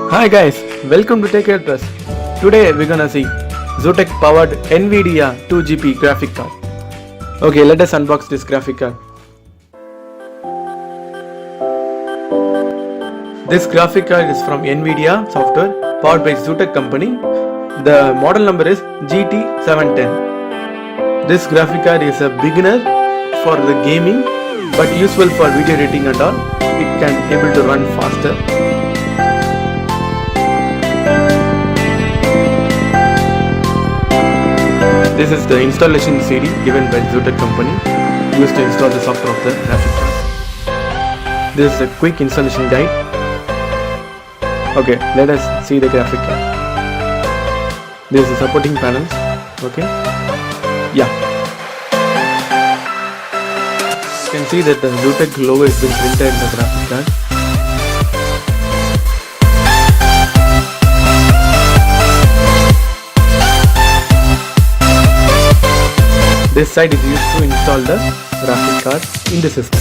Hi guys, welcome to Take Care Plus. Today we're gonna see ZOTAC powered NVIDIA 2GB graphic card. Okay, let us unbox this graphic card. This graphic card is from NVIDIA software powered by ZOTAC company. The model number is GT710. This graphic card is a beginner for the gaming but useful for video editing and all. It can able to run faster. This is the installation CD given by ZOTAC company used to install the software of the graphic card. This is a quick installation guide. Okay, let us see the graphic card. This is the supporting panels. Okay, yeah. You can see that the ZOTAC logo has been printed in the graphic card. This side is used to install the graphic card in the system.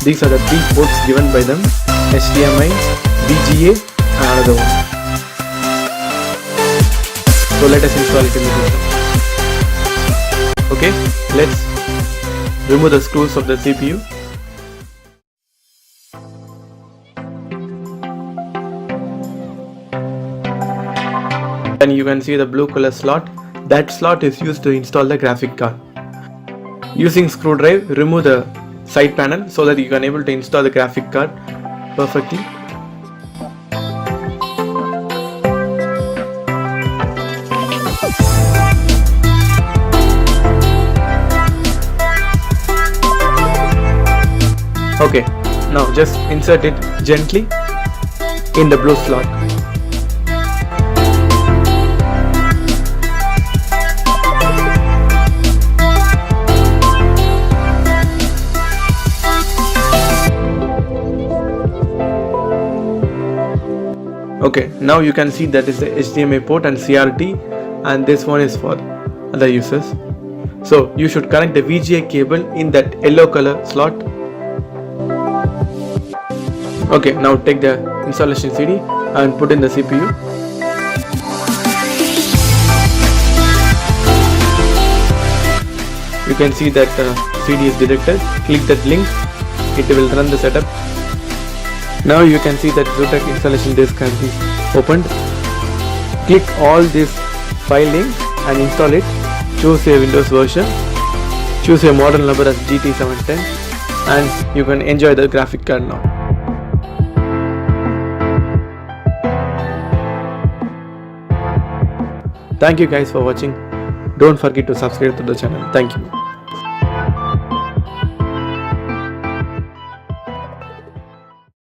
These are the three ports given by them: HDMI, VGA and another one. So let us install it in the system. Okay, let's remove the screws of the CPU. And you can see the blue color slot. That slot is used to install the graphic card. Using screwdriver, remove the side panel so that you can able to install the graphic card perfectly. Okay, now just insert it gently in the blue slot. Okay, now you can see that is the HDMI port and CRT, and this one is for other users. So you should connect the VGA cable in that yellow color slot. Okay, now take the installation CD and put in the CPU. You can see that CD is detected. Click that link, it will run the setup. Now you can see that ZOTAC installation disk has been opened. Click all these file links and install it. Choose a Windows version. Choose a model number as GT710 and you can enjoy the graphic card now. Thank you guys for watching. Don't forget to subscribe to the channel. Thank you.